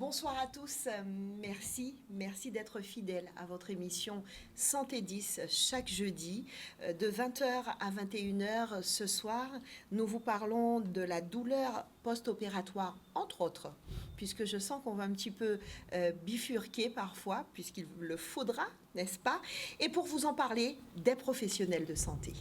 Bonsoir à tous, merci d'être fidèles à votre émission Santé 10 chaque jeudi de 20h à 21h. Ce soir, nous vous parlons de la douleur post-opératoire, entre autres, puisque je sens qu'on va un petit peu bifurquer parfois, puisqu'il le faudra, n'est-ce pas? Et pour vous en parler, des professionnels de santé.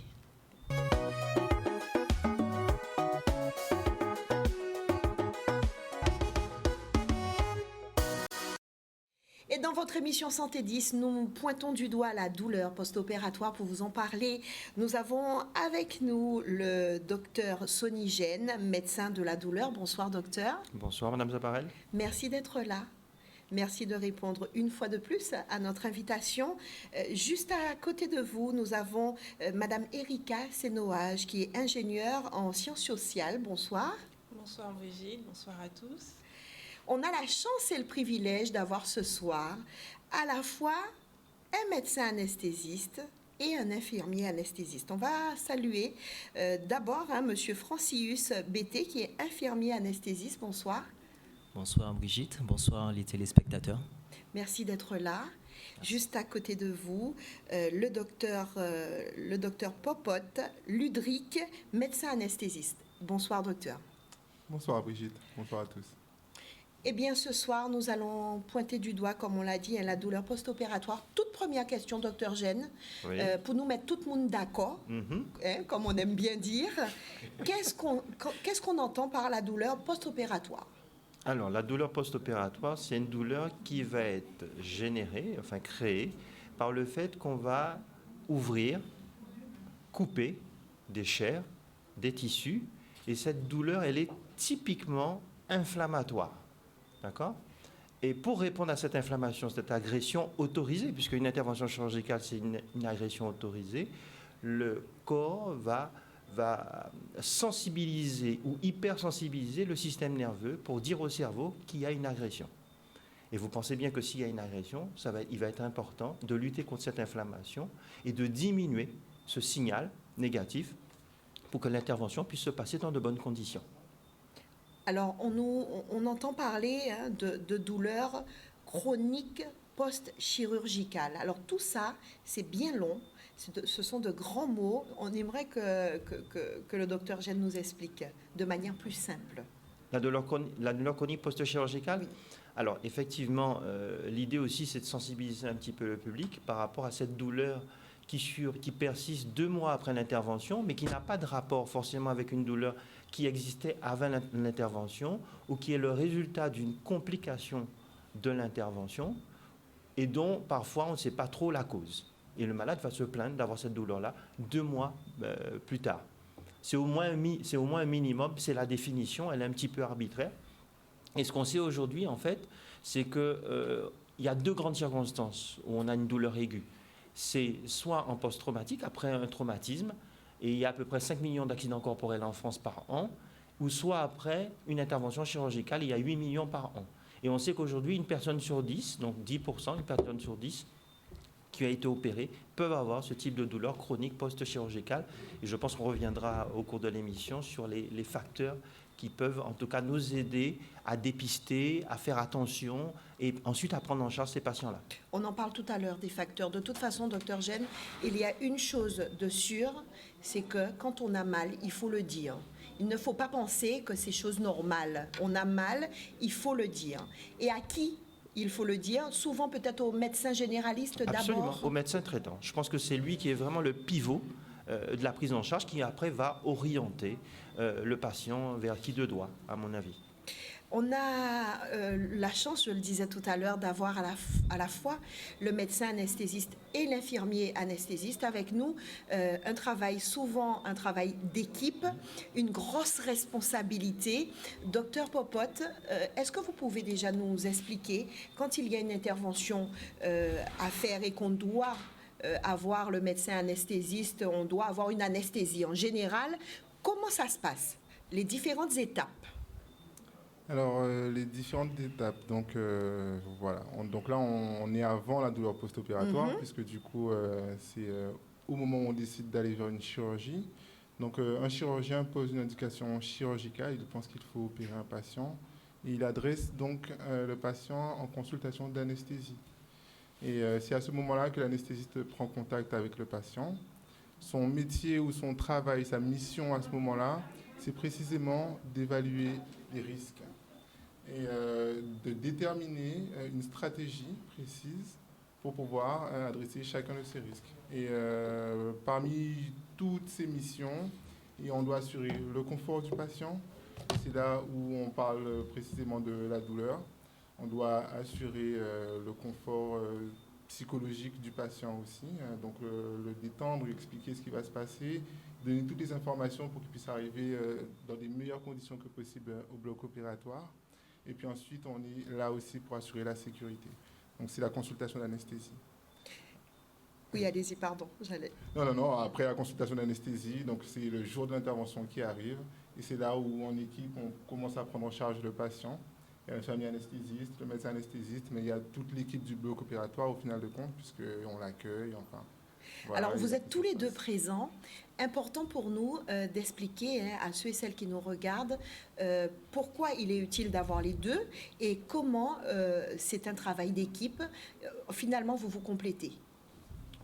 Et dans votre émission Santé 10, nous pointons du doigt la douleur post-opératoire. Pour vous en parler, nous avons avec nous le docteur Sonny Gène, médecin de la douleur. Bonsoir docteur. Bonsoir Madame Zaparel. Merci d'être là. Merci de répondre une fois de plus à notre invitation. Juste à côté de vous, nous avons Madame Erika Sénoage, qui est ingénieure en sciences sociales. Bonsoir. Bonsoir Brigitte, bonsoir à tous. On a la chance et le privilège d'avoir ce soir à la fois un médecin anesthésiste et un infirmier anesthésiste. On va saluer d'abord Monsieur Francius Bété, qui est infirmier anesthésiste. Bonsoir. Bonsoir Brigitte, bonsoir les téléspectateurs. Merci d'être là. Juste à côté de vous, le docteur Popote Ludric, médecin anesthésiste. Bonsoir docteur. Bonsoir Brigitte, bonsoir à tous. Eh bien, ce soir, nous allons pointer du doigt, comme on l'a dit, la douleur post-opératoire. Toute première question, docteur Gène, Oui. pour nous mettre tout le monde d'accord, comme on aime bien dire. Qu'est-ce qu'on entend par la douleur post-opératoire? Alors, la douleur post-opératoire, c'est une douleur qui va être générée, enfin créée, par le fait qu'on va ouvrir, couper des chairs, des tissus, et cette douleur, elle est typiquement inflammatoire. D'accord ? Et pour répondre à cette inflammation, cette agression autorisée, puisque une intervention chirurgicale, c'est une agression autorisée, le corps va sensibiliser ou hypersensibiliser le système nerveux pour dire au cerveau qu'il y a une agression. Et vous pensez bien que s'il y a une agression, il va être important de lutter contre cette inflammation et de diminuer ce signal négatif pour que l'intervention puisse se passer dans de bonnes conditions. Alors, on entend parler de douleurs chroniques post-chirurgicales. Alors, tout ça, c'est bien long. Ce sont de grands mots. On aimerait que le docteur Gène nous explique de manière plus simple. La douleur chronique post-chirurgicale? Oui. Alors, effectivement, l'idée aussi, c'est de sensibiliser un petit peu le public par rapport à cette douleur qui persiste 2 mois après l'intervention, mais qui n'a pas de rapport forcément avec une douleur qui existait avant l'intervention ou qui est le résultat d'une complication de l'intervention et dont parfois on ne sait pas trop la cause. Et le malade va se plaindre d'avoir cette douleur-là 2 mois plus tard. C'est au moins un minimum, c'est la définition, elle est un petit peu arbitraire. Et ce qu'on sait aujourd'hui, en fait, c'est qu'il y a 2 grandes circonstances où on a une douleur aiguë. C'est soit en post-traumatique, après un traumatisme, et il y a à peu près 5 millions d'accidents corporels en France par an, ou soit après une intervention chirurgicale, il y a 8 millions par an. Et on sait qu'aujourd'hui, une personne sur 10, donc 10%, une personne sur 10 qui a été opérée, peuvent avoir ce type de douleur chronique post-chirurgicale. Et je pense qu'on reviendra au cours de l'émission sur les facteurs qui peuvent en tout cas nous aider à dépister, à faire attention et ensuite à prendre en charge ces patients-là. On en parle tout à l'heure des facteurs. De toute façon, docteur Gène, il y a une chose de sûre, c'est que quand on a mal, il faut le dire. Il ne faut pas penser que c'est chose normale. On a mal, il faut le dire. Et à qui il faut le dire? Souvent peut-être au médecin généraliste d'abord. Absolument, au médecin traitant. Je pense que c'est lui qui est vraiment le pivot de la prise en charge qui après va orienter le patient vers qui de doigt, à mon avis. On a la chance, je le disais tout à l'heure, d'avoir à la fois le médecin anesthésiste et l'infirmier anesthésiste avec nous. Souvent un travail d'équipe, une grosse responsabilité. Docteur Popote, est-ce que vous pouvez déjà nous expliquer, quand il y a une intervention à faire et qu'on doit avoir le médecin anesthésiste, on doit avoir une anesthésie en général, comment ça se passe? Les différentes étapes? Alors, les différentes étapes, donc voilà. Donc là, on est avant la douleur post-opératoire, puisque du coup, c'est au moment où on décide d'aller vers une chirurgie. Donc, un chirurgien pose une indication chirurgicale, il pense qu'il faut opérer un patient. Et il adresse donc le patient en consultation d'anesthésie. Et c'est à ce moment-là que l'anesthésiste prend contact avec le patient. Son métier ou son travail, sa mission à ce moment-là, c'est précisément d'évaluer les risques et de déterminer une stratégie précise pour pouvoir adresser chacun de ces risques. Et parmi toutes ces missions, on doit assurer le confort du patient. C'est là où on parle précisément de la douleur. On doit assurer le confort psychologique du patient aussi, donc le détendre, lui expliquer ce qui va se passer, donner toutes les informations pour qu'il puisse arriver dans les meilleures conditions que possible au bloc opératoire. Et puis ensuite, on est là aussi pour assurer la sécurité. Donc c'est la consultation d'anesthésie. Oui, allez-y, pardon. Non. Après la consultation d'anesthésie, donc c'est le jour de l'intervention qui arrive. Et c'est là où, en équipe, on commence à prendre en charge le patient. Il y a l'infirmier anesthésiste, le médecin anesthésiste, mais il y a toute l'équipe du bloc opératoire au final de compte, puisqu'on l'accueille, enfin... Voilà, alors, vous êtes tous les deux présents. Important pour nous d'expliquer à ceux et celles qui nous regardent pourquoi il est utile d'avoir les deux et comment c'est un travail d'équipe. Finalement, vous vous complétez.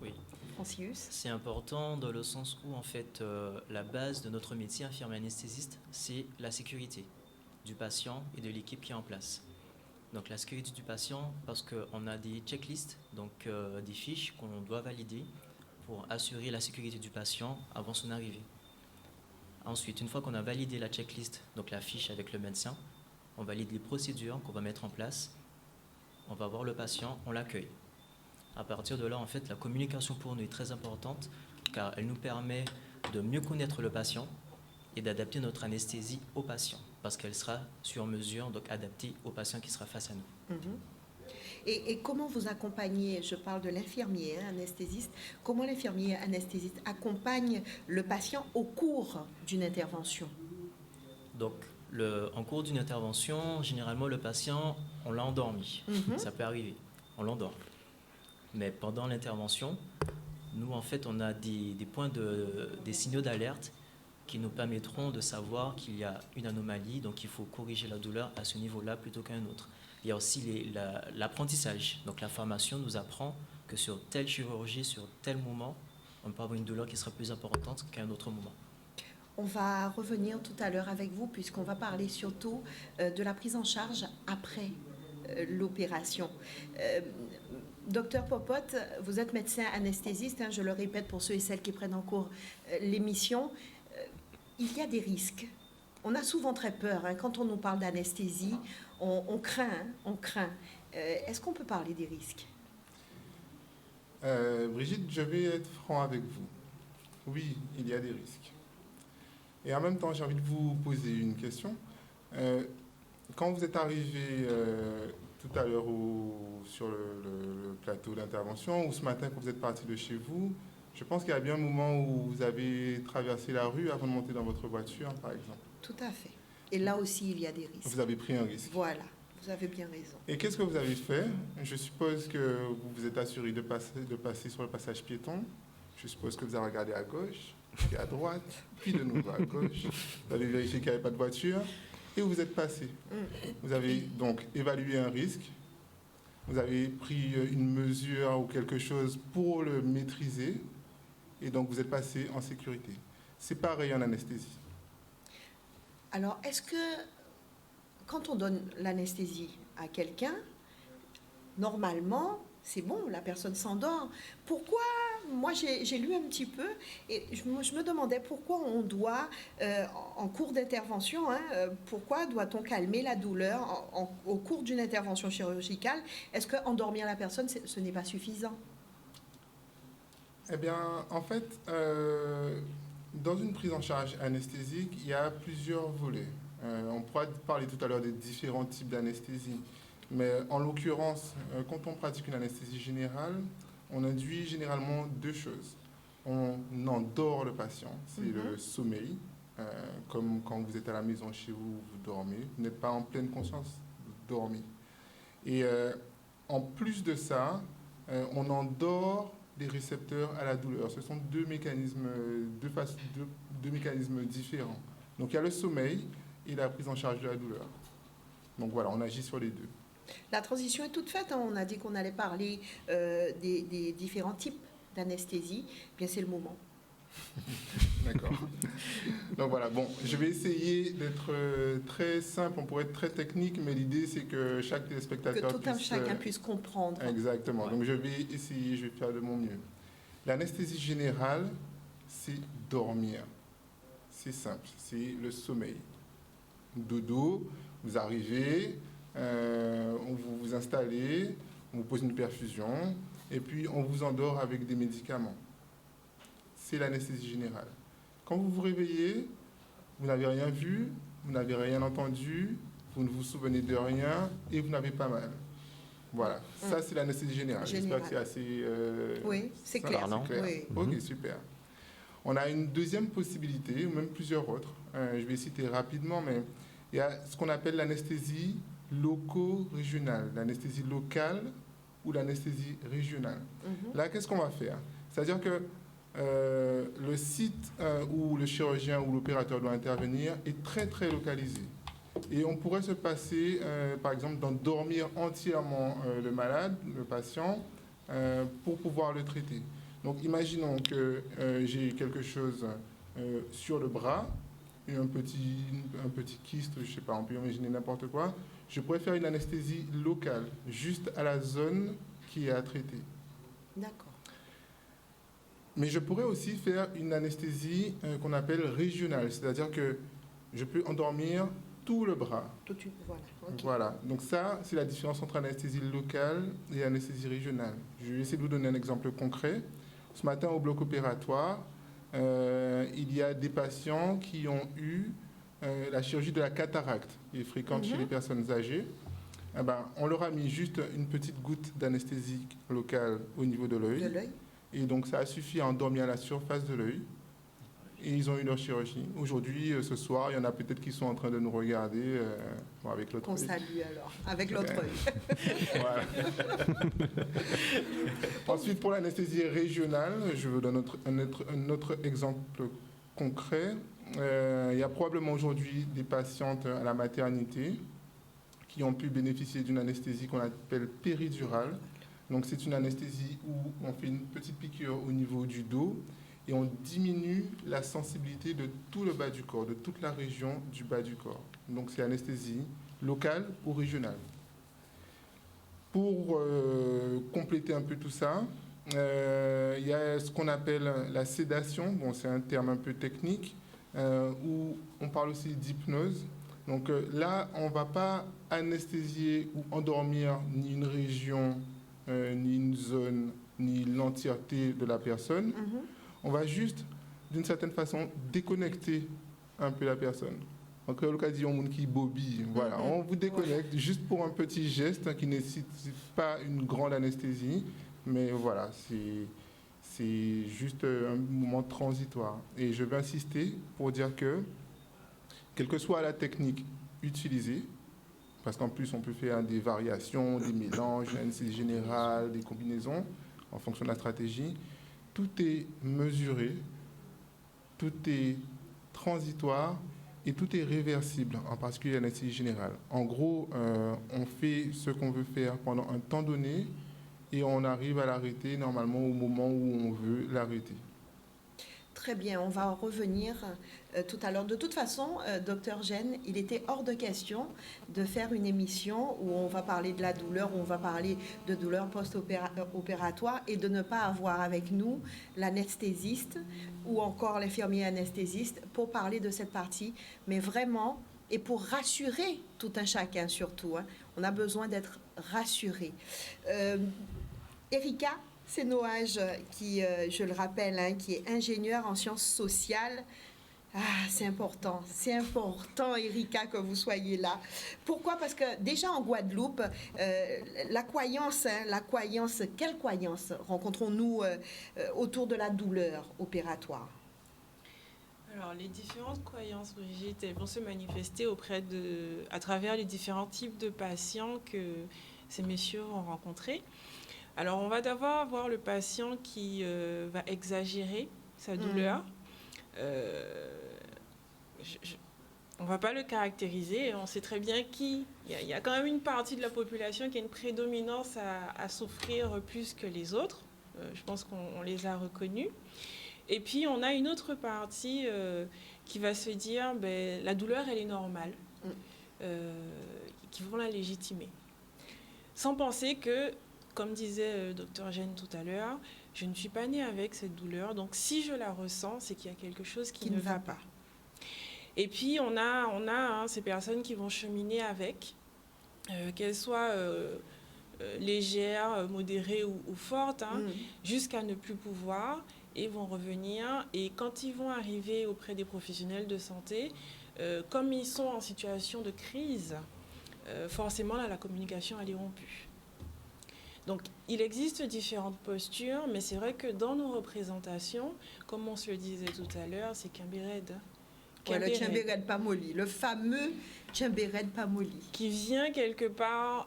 Oui. Francius ? C'est important dans le sens où, en fait, la base de notre métier infirmier anesthésiste, c'est la sécurité du patient et de l'équipe qui est en place. Donc la sécurité du patient, parce qu'on a des checklists, donc des fiches qu'on doit valider pour assurer la sécurité du patient avant son arrivée. Ensuite, une fois qu'on a validé la checklist, donc la fiche avec le médecin, on valide les procédures qu'on va mettre en place, on va voir le patient, on l'accueille. À partir de là, en fait, la communication pour nous est très importante car elle nous permet de mieux connaître le patient et d'adapter notre anesthésie au patient parce qu'elle sera sur mesure, donc adaptée au patient qui sera face à nous. Mm-hmm. Et comment vous accompagnez, je parle de l'infirmier anesthésiste, comment l'infirmier anesthésiste accompagne le patient au cours d'une intervention ? Donc, en cours d'une intervention, généralement, le patient, on l'a endormi. Mm-hmm. Ça peut arriver, on l'endort. Mais pendant l'intervention, nous, en fait, on a des points des signaux d'alerte qui nous permettront de savoir qu'il y a une anomalie, donc il faut corriger la douleur à ce niveau-là plutôt qu'à un autre. Il y a aussi l'apprentissage. Donc la formation nous apprend que sur telle chirurgie, sur tel moment, on peut avoir une douleur qui sera plus importante qu'à un autre moment. On va revenir tout à l'heure avec vous puisqu'on va parler surtout de la prise en charge après l'opération. Docteur Popote, vous êtes médecin anesthésiste, je le répète pour ceux et celles qui prennent en cours l'émission. Il y a des risques. On a souvent très peur quand on nous parle d'anesthésie. On craint. Est-ce qu'on peut parler des risques ? Brigitte, je vais être franc avec vous. Oui, il y a des risques. Et en même temps, j'ai envie de vous poser une question. Quand vous êtes arrivé tout à l'heure sur le plateau d'intervention, ou ce matin quand vous êtes parti de chez vous, je pense qu'il y a bien un moment où vous avez traversé la rue avant de monter dans votre voiture, par exemple. Tout à fait. Et là aussi, il y a des risques. Vous avez pris un risque. Voilà, vous avez bien raison. Et qu'est-ce que vous avez fait ? Je suppose que vous vous êtes assuré de passer sur le passage piéton. Je suppose que vous avez regardé à gauche, puis à droite, puis de nouveau à gauche. Vous avez vérifié qu'il n'y avait pas de voiture et vous êtes passé. Vous avez donc évalué un risque. Vous avez pris une mesure ou quelque chose pour le maîtriser. Et donc, vous êtes passé en sécurité. C'est pareil en anesthésie. Alors, est-ce que quand on donne l'anesthésie à quelqu'un, normalement, c'est bon, la personne s'endort. Pourquoi ? Moi, j'ai lu un petit peu et je me demandais pourquoi on doit, en cours d'intervention, pourquoi doit-on calmer la douleur au cours d'une intervention chirurgicale ? Est-ce qu'endormir la personne, ce n'est pas suffisant ? Eh bien, en fait, dans une prise en charge anesthésique, il y a plusieurs volets. On pourra parler tout à l'heure des différents types d'anesthésie. Mais en l'occurrence, quand on pratique une anesthésie générale, on induit généralement deux choses. On endort le patient, c'est le sommeil. Comme quand vous êtes à la maison chez vous, vous dormez. Vous n'êtes pas en pleine conscience, vous dormez. Et en plus de ça, on endort des récepteurs à la douleur. Ce sont deux mécanismes différents. Donc il y a le sommeil et la prise en charge de la douleur. Donc voilà, on agit sur les deux. La transition est toute faite, hein. On a dit qu'on allait parler des différents types d'anesthésie. Bien, c'est le moment. D'accord. Donc voilà, bon, je vais essayer d'être très simple, on pourrait être très technique, mais l'idée c'est que chaque téléspectateur Que tout un chacun puisse comprendre. Exactement, donc je vais essayer, je vais faire de mon mieux. L'anesthésie générale, c'est dormir. C'est simple, c'est le sommeil. Dodo, vous arrivez, vous vous installez, on vous pose une perfusion, et puis on vous endort avec des médicaments. C'est l'anesthésie générale. Quand vous vous réveillez, vous n'avez rien vu, vous n'avez rien entendu, vous ne vous souvenez de rien et vous n'avez pas mal. Voilà, ça c'est l'anesthésie générale. J'espère que c'est assez... oui, c'est clair. Oui. Ok, super. On a une deuxième possibilité, ou même plusieurs autres. Je vais citer rapidement, mais il y a ce qu'on appelle l'anesthésie loco-régionale, l'anesthésie locale ou l'anesthésie régionale. Là, qu'est-ce qu'on va faire? C'est-à-dire que le site où le chirurgien ou l'opérateur doit intervenir est très très localisé. Et on pourrait se passer, par exemple, d'endormir entièrement le malade, le patient, pour pouvoir le traiter. Donc imaginons que j'ai quelque chose sur le bras, un petit kyste, je ne sais pas, on peut imaginer n'importe quoi. Je pourrais faire une anesthésie locale, juste à la zone qui est à traiter. D'accord. Mais je pourrais aussi faire une anesthésie qu'on appelle régionale, c'est-à-dire que je peux endormir tout le bras. Voilà. Okay. Voilà. Donc ça, c'est la différence entre anesthésie locale et anesthésie régionale. Je vais essayer de vous donner un exemple concret. Ce matin, au bloc opératoire, il y a des patients qui ont eu la chirurgie de la cataracte, qui est fréquente chez les personnes âgées. Eh ben, on leur a mis juste une petite goutte d'anesthésie locale au niveau de l'œil. Et donc, ça a suffi à endormir la surface de l'œil. Et ils ont eu leur chirurgie. Aujourd'hui, ce soir, il y en a peut-être qui sont en train de nous regarder avec l'autre œil. Qu'on salue alors, avec l'autre œil. Voilà. Ensuite, pour l'anesthésie régionale, je vous donne un autre exemple concret. Il y a probablement aujourd'hui des patientes à la maternité qui ont pu bénéficier d'une anesthésie qu'on appelle péridurale. Donc c'est une anesthésie où on fait une petite piqûre au niveau du dos et on diminue la sensibilité de tout le bas du corps, de toute la région du bas du corps. Donc c'est anesthésie locale ou régionale. Pour compléter un peu tout ça, il y a ce qu'on appelle la sédation. Bon, c'est un terme un peu technique, où on parle aussi d'hypnose. Donc là, on ne va pas anesthésier ou endormir ni une région, ni une zone, ni l'entièreté de la personne. On va juste, d'une certaine façon, déconnecter un peu la personne. Donc, l'occasion qui bobille, voilà, on vous déconnecte juste pour un petit geste qui ne nécessite pas une grande anesthésie, mais voilà, c'est juste un moment transitoire. Et je vais insister pour dire que, quelle que soit la technique utilisée, parce qu'en plus on peut faire des variations, des mélanges, une anesthésie générale, des combinaisons, en fonction de la stratégie, tout est mesuré, tout est transitoire, et tout est réversible, en particulier l'anesthésie générale. En gros, on fait ce qu'on veut faire pendant un temps donné et on arrive à l'arrêter normalement au moment où on veut l'arrêter. Très bien, on va en revenir tout à l'heure. De toute façon, docteur Gène, il était hors de question de faire une émission où on va parler de la douleur, où on va parler de douleur post-opératoire et de ne pas avoir avec nous l'anesthésiste ou encore l'infirmier anesthésiste pour parler de cette partie, mais vraiment, et pour rassurer tout un chacun surtout, hein, on a besoin d'être rassuré. Erika Senoage, qui, je le rappelle, hein, qui est ingénieure en sciences sociales. Ah, c'est important, Erika, que vous soyez là. Pourquoi? Parce que déjà en Guadeloupe, la croyance, quelle croyance rencontrons-nous autour de la douleur opératoire? Alors, les différentes croyances, Brigitte, elles vont se manifester à travers les différents types de patients que ces messieurs vont rencontrer. Alors, on va d'abord avoir le patient qui va exagérer sa douleur. On ne va pas le caractériser. On sait très bien il y a quand même une partie de la population qui a une prédominance à souffrir plus que les autres. Je pense qu'on les a reconnus. Et puis, on a une autre partie qui va se dire, la douleur, elle est normale, qui vont la légitimer. Sans penser que, comme disait le docteur Gène tout à l'heure, je ne suis pas née avec cette douleur, donc si je la ressens, c'est qu'il y a quelque chose qui ne va pas. Et puis, on a ces personnes qui vont cheminer avec, qu'elles soient légères, modérées ou fortes, jusqu'à ne plus pouvoir, et vont revenir. Et quand ils vont arriver auprès des professionnels de santé, comme ils sont en situation de crise, forcément, là, la communication, elle est rompue. Donc, il existe différentes postures, mais c'est vrai que dans nos représentations, comme on se le disait tout à l'heure, c'est Kimbered. Ouais, le Kimbered Pamoli, le fameux Kimbered Pamoli. Qui vient quelque part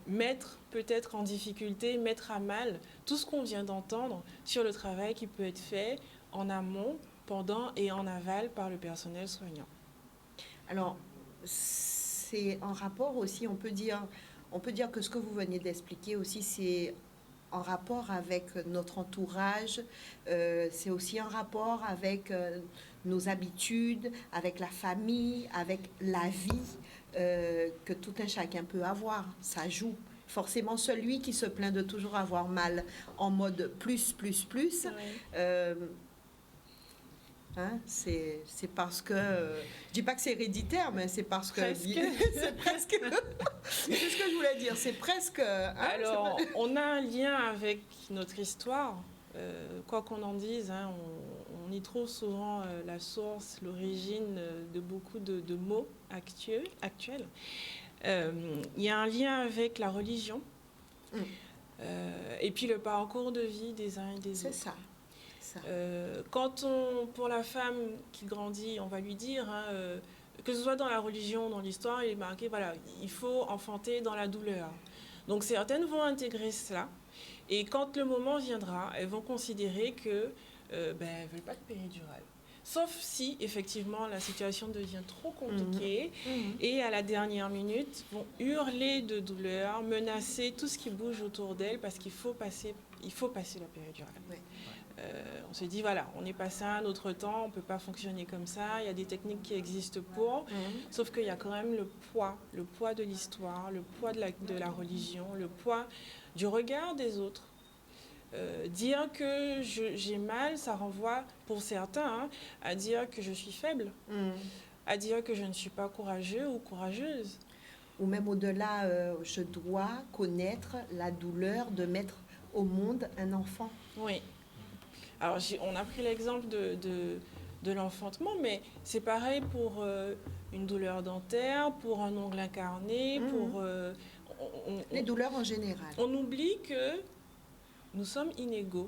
mettre peut-être en difficulté, mettre à mal tout ce qu'on vient d'entendre sur le travail qui peut être fait en amont, pendant et en aval par le personnel soignant. Alors, c'est en rapport aussi, on peut dire que ce que vous venez d'expliquer aussi, c'est en rapport avec notre entourage, c'est aussi en rapport avec nos habitudes, avec la famille, avec la vie que tout un chacun peut avoir. Ça joue. Forcément, celui qui se plaint de toujours avoir mal en mode plus, c'est parce que, je dis pas que c'est héréditaire, mais c'est parce que c'est presque, c'est ce que je voulais dire, c'est presque. Alors, on a un lien avec notre histoire, quoi qu'on en dise, on y trouve souvent la source, l'origine de beaucoup de mots actuels. Il y a un lien avec la religion et puis le parcours de vie des uns et des autres. C'est ça. Quand pour la femme qui grandit, on va lui dire, que ce soit dans la religion, dans l'histoire, il est marqué, voilà, il faut enfanter dans la douleur. Donc certaines vont intégrer cela, et quand le moment viendra, elles vont considérer que elles ne veulent pas de péridurale. Sauf si, effectivement, la situation devient trop compliquée et à la dernière minute, vont hurler de douleur, menacer tout ce qui bouge autour d'elles parce qu'il faut passer la péridurale. Oui. On se dit, voilà, on est passé à un autre temps, on ne peut pas fonctionner comme ça, il y a des techniques qui existent pour, sauf qu'il y a quand même le poids de l'histoire, le poids de la religion, le poids du regard des autres. Dire que j'ai mal, ça renvoie pour certains à dire que je suis faible, à dire que je ne suis pas courageux ou courageuse. Ou même au-delà, je dois connaître la douleur de mettre au monde un enfant. Oui. Alors on a pris l'exemple de l'enfantement, mais c'est pareil pour une douleur dentaire, pour un ongle incarné, pour... les douleurs en général. On oublie que nous sommes inégaux.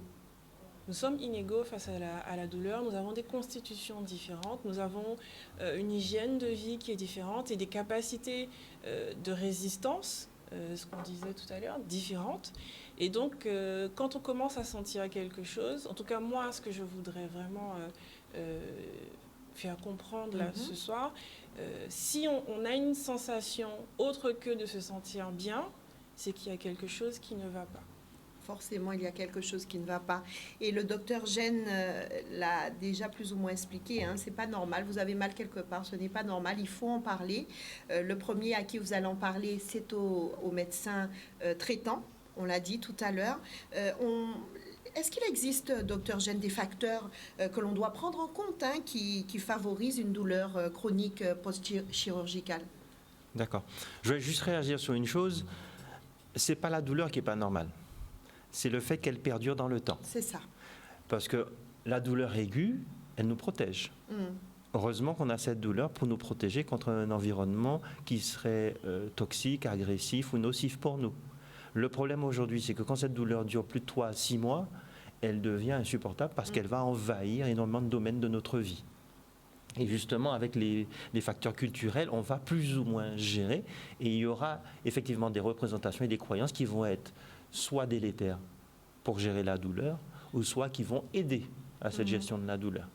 Nous sommes inégaux face à la douleur. Nous avons des constitutions différentes. Nous avons une hygiène de vie qui est différente et des capacités de résistance, ce qu'on disait tout à l'heure, différentes. Et donc, quand on commence à sentir quelque chose, en tout cas moi, ce que je voudrais vraiment faire comprendre là, ce soir, si on a une sensation autre que de se sentir bien, c'est qu'il y a quelque chose qui ne va pas. Forcément, il y a quelque chose qui ne va pas. Et le docteur Gène l'a déjà plus ou moins expliqué, c'est pas normal, vous avez mal quelque part, ce n'est pas normal, il faut en parler. Le premier à qui vous allez en parler, c'est au médecin traitant, on l'a dit tout à l'heure. Est-ce qu'il existe, docteur Gène, des facteurs que l'on doit prendre en compte qui favorisent une douleur chronique post-chirurgicale? D'accord. Je vais juste réagir sur une chose, c'est pas la douleur qui est pas normale. C'est le fait qu'elle perdure dans le temps. C'est ça. Parce que la douleur aiguë, elle nous protège. Heureusement qu'on a cette douleur pour nous protéger contre un environnement qui serait toxique, agressif ou nocif pour nous. Le problème aujourd'hui, c'est que quand cette douleur dure plus de 3 à 6 mois, elle devient insupportable parce qu'elle va envahir énormément de domaines de notre vie. Et justement, avec les facteurs culturels, on va plus ou moins gérer et il y aura effectivement des représentations et des croyances qui vont être soit délétères pour gérer la douleur, ou soit qui vont aider à cette gestion de la douleur.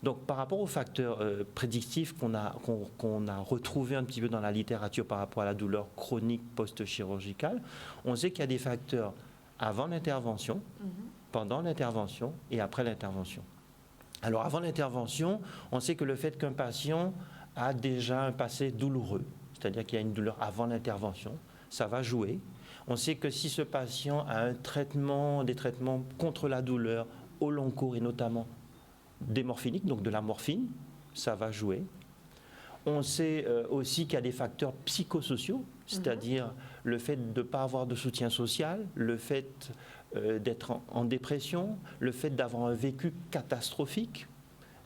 Donc, par rapport aux facteurs prédictifs qu'on a retrouvés un petit peu dans la littérature par rapport à la douleur chronique post-chirurgicale, on sait qu'il y a des facteurs avant l'intervention, pendant l'intervention et après l'intervention. Alors, avant l'intervention, on sait que le fait qu'un patient a déjà un passé douloureux, c'est-à-dire qu'il y a une douleur avant l'intervention, ça va jouer. On sait que si ce patient a des traitements contre la douleur au long cours et notamment des morphiniques, donc de la morphine, ça va jouer. On sait aussi qu'il y a des facteurs psychosociaux, c'est-à-dire le fait de ne pas avoir de soutien social, le fait d'être en dépression, le fait d'avoir un vécu catastrophique,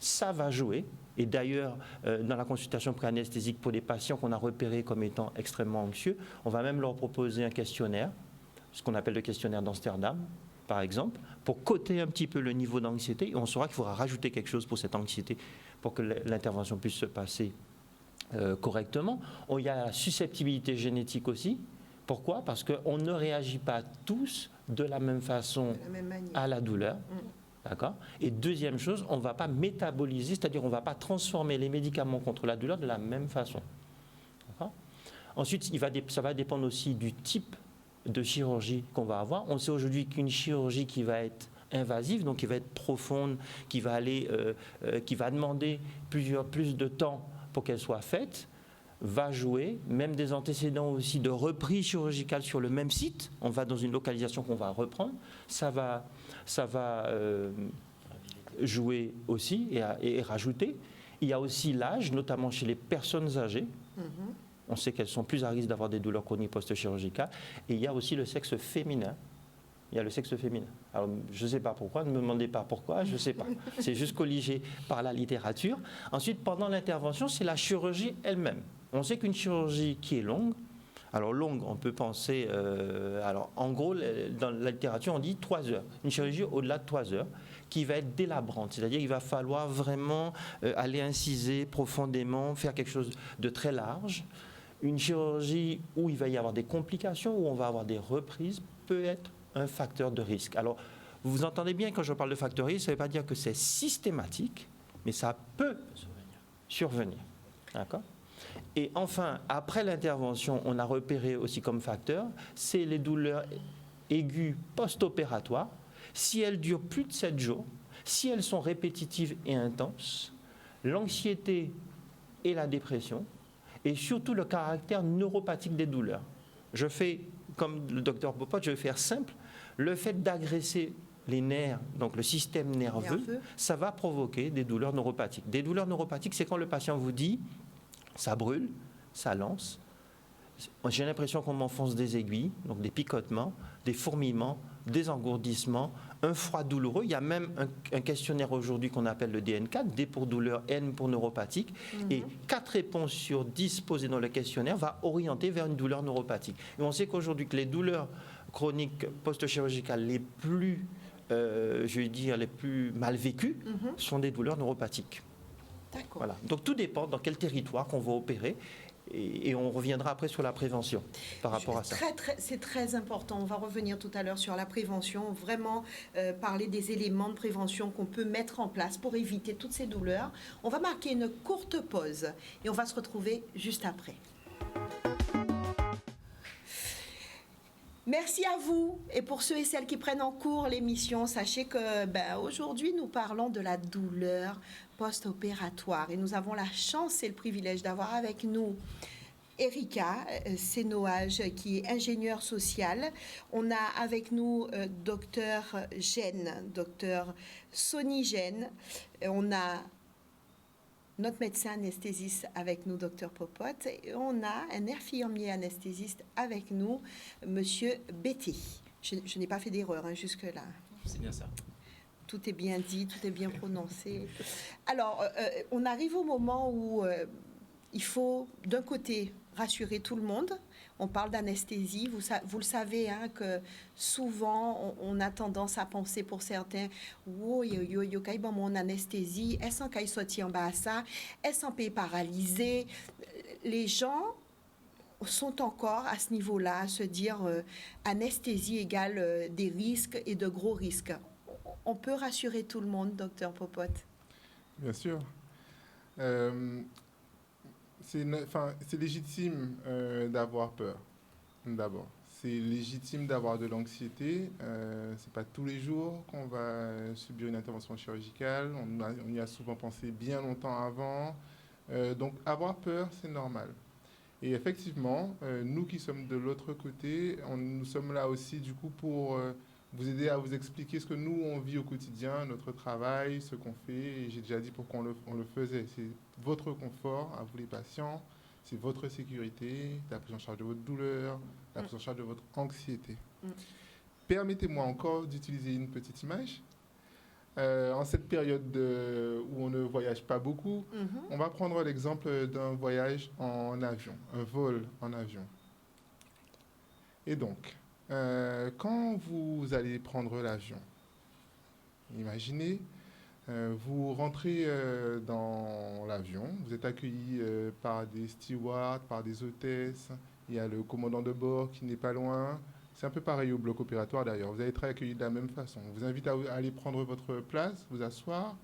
ça va jouer. Et d'ailleurs, dans la consultation pré-anesthésique pour des patients qu'on a repérés comme étant extrêmement anxieux, on va même leur proposer un questionnaire, ce qu'on appelle le questionnaire d'Amsterdam, par exemple, pour coter un petit peu le niveau d'anxiété. Et on saura qu'il faudra rajouter quelque chose pour cette anxiété, pour que l'intervention puisse se passer correctement. Il y a la susceptibilité génétique aussi. Pourquoi ? Parce qu'on ne réagit pas tous de la même façon à la douleur. D'accord ? Et deuxième chose, on ne va pas métaboliser, c'est-à-dire on ne va pas transformer les médicaments contre la douleur de la même façon. D'accord ? Ensuite, ça va dépendre aussi du type de chirurgie qu'on va avoir. On sait aujourd'hui qu'une chirurgie qui va être invasive, donc qui va être profonde, qui va demander plus de temps pour qu'elle soit faite, va jouer, même des antécédents aussi de reprise chirurgicale sur le même site. On va dans une localisation qu'on va reprendre. Ça va jouer aussi et rajouter. Il y a aussi l'âge, notamment chez les personnes âgées. On sait qu'elles sont plus à risque d'avoir des douleurs chroniques post-chirurgicales. Et il y a aussi le sexe féminin. Il y a le sexe féminin. Alors, je ne sais pas pourquoi, ne me demandez pas pourquoi, je ne sais pas. C'est juste colligé par la littérature. Ensuite, pendant l'intervention, c'est la chirurgie elle-même. On sait qu'une chirurgie qui est longue, alors longue, on peut penser, alors en gros, dans la littérature, on dit 3 heures. Une chirurgie au-delà de 3 heures, qui va être délabrante, c'est-à-dire qu'il va falloir vraiment aller inciser profondément, faire quelque chose de très large. Une chirurgie où il va y avoir des complications, où on va avoir des reprises, peut être un facteur de risque. Alors, vous entendez bien quand je parle de facteur de risque, ça ne veut pas dire que c'est systématique, mais ça peut survenir. D'accord ? Et enfin, après l'intervention, on a repéré aussi comme facteur, c'est les douleurs aiguës post-opératoires. Si elles durent plus de 7 jours, si elles sont répétitives et intenses, l'anxiété et la dépression, et surtout le caractère neuropathique des douleurs. Je fais, comme le docteur Popote, je vais faire simple, le fait d'agresser les nerfs, donc le système nerveux, ça va provoquer des douleurs neuropathiques. Des douleurs neuropathiques, c'est quand le patient vous dit ça brûle, ça lance. J'ai l'impression qu'on m'enfonce des aiguilles, donc des picotements, des fourmillements, des engourdissements, un froid douloureux. Il y a même un questionnaire aujourd'hui qu'on appelle le DN4, D pour douleur, N pour neuropathique. Et 4 réponses sur 10 posées dans le questionnaire va orienter vers une douleur neuropathique. Et on sait qu'aujourd'hui que les douleurs chroniques post-chirurgicales les plus, les plus mal vécues sont des douleurs neuropathiques. D'accord. Voilà. Donc tout dépend dans quel territoire qu'on va opérer et on reviendra après sur la prévention par rapport à ça. C'est très important. On va revenir tout à l'heure sur la prévention, vraiment parler des éléments de prévention qu'on peut mettre en place pour éviter toutes ces douleurs. On va marquer une courte pause et on va se retrouver juste après. Merci à vous et pour ceux et celles qui prennent en cours l'émission, sachez que aujourd'hui nous parlons de la douleur post-opératoire et nous avons la chance et le privilège d'avoir avec nous Erika Sénoage qui est ingénieure sociale. On a avec nous docteur Sonny Gène. On a notre médecin anesthésiste avec nous, docteur Popote, et on a un infirmier anesthésiste avec nous, monsieur Betty. Je n'ai pas fait d'erreur jusque-là. C'est bien ça. Tout est bien dit, tout est bien prononcé. Alors, on arrive au moment où il faut, d'un côté, rassurer tout le monde. On parle d'anesthésie. Vous le savez, que souvent, on a tendance à penser pour certains, mon anesthésie, est-ce qu'elle sortit en bas à ça, est-ce qu'elle est paralysée. Les gens sont encore à ce niveau-là, à se dire anesthésie égale des risques et de gros risques. On peut rassurer tout le monde, docteur Popote? Bien sûr. Euh, c'est légitime d'avoir peur, d'abord. C'est légitime d'avoir de l'anxiété. C'est pas tous les jours qu'on va subir une intervention chirurgicale. On y a souvent pensé bien longtemps avant. Donc avoir peur, c'est normal. Et effectivement, nous qui sommes de l'autre côté, nous sommes là aussi du coup pour vous aider à vous expliquer ce que nous, on vit au quotidien, notre travail, ce qu'on fait. Et j'ai déjà dit pourquoi on le faisait. C'est votre confort, à vous les patients, c'est votre sécurité, la prise en charge de votre douleur, la prise en charge de votre anxiété. Mm. Permettez-moi encore d'utiliser une petite image. En cette période où on ne voyage pas beaucoup, on va prendre l'exemple d'un voyage en avion, un vol en avion. Et donc, quand vous allez prendre l'avion, imaginez, vous rentrez dans l'avion, vous êtes accueilli par des stewards, par des hôtesses, il y a le commandant de bord qui n'est pas loin. C'est un peu pareil au bloc opératoire d'ailleurs. Vous allez être accueillis de la même façon. On vous invite à aller prendre votre place, vous asseoir,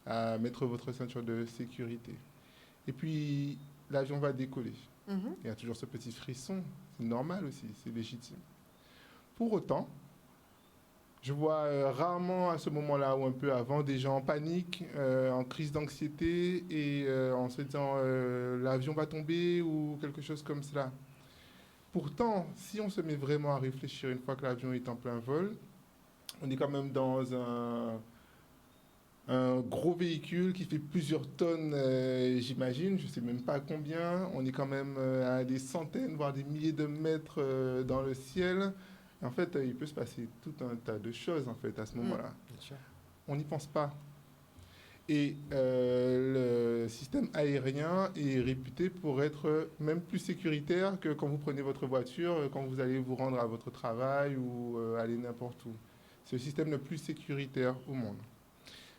à mettre votre ceinture de sécurité. Et puis, l'avion va décoller. Il y a toujours ce petit frisson. C'est normal aussi, c'est légitime. Pour autant, je vois rarement à ce moment-là ou un peu avant des gens en panique, en crise d'anxiété et en se disant l'avion va tomber ou quelque chose comme cela. Pourtant, si on se met vraiment à réfléchir une fois que l'avion est en plein vol, on est quand même dans un gros véhicule qui fait plusieurs tonnes, j'imagine, je ne sais même pas combien. On est quand même à des centaines, voire des milliers de mètres dans le ciel. Et en fait, il peut se passer tout un tas de choses en fait, à ce moment-là. On n'y pense pas. Et le système aérien est réputé pour être même plus sécuritaire que quand vous prenez votre voiture, quand vous allez vous rendre à votre travail ou aller n'importe où. C'est le système le plus sécuritaire au monde.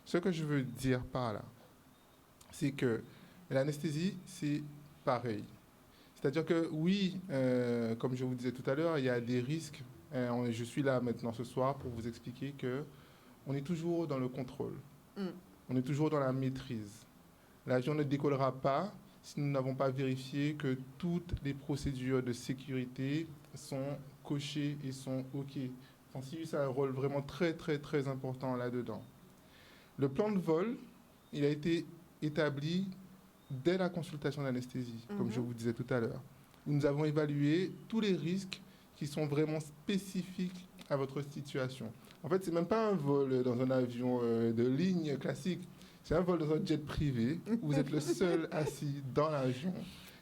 Ce que je veux dire par là, c'est que l'anesthésie, c'est pareil. C'est-à-dire que oui, comme je vous disais tout à l'heure, il y a des risques. Je suis là maintenant ce soir pour vous expliquer qu'on est toujours dans le contrôle. On est toujours dans la maîtrise. L'avion ne décollera pas si nous n'avons pas vérifié que toutes les procédures de sécurité sont cochées et sont OK. Francis a un rôle vraiment très, très, très important là-dedans. Le plan de vol, il a été établi dès la consultation d'anesthésie, comme je vous disais tout à l'heure. Nous avons évalué tous les risques qui sont vraiment spécifiques à votre situation. En fait, ce n'est même pas un vol dans un avion de ligne classique. C'est un vol dans un jet privé où vous êtes le seul assis dans l'avion.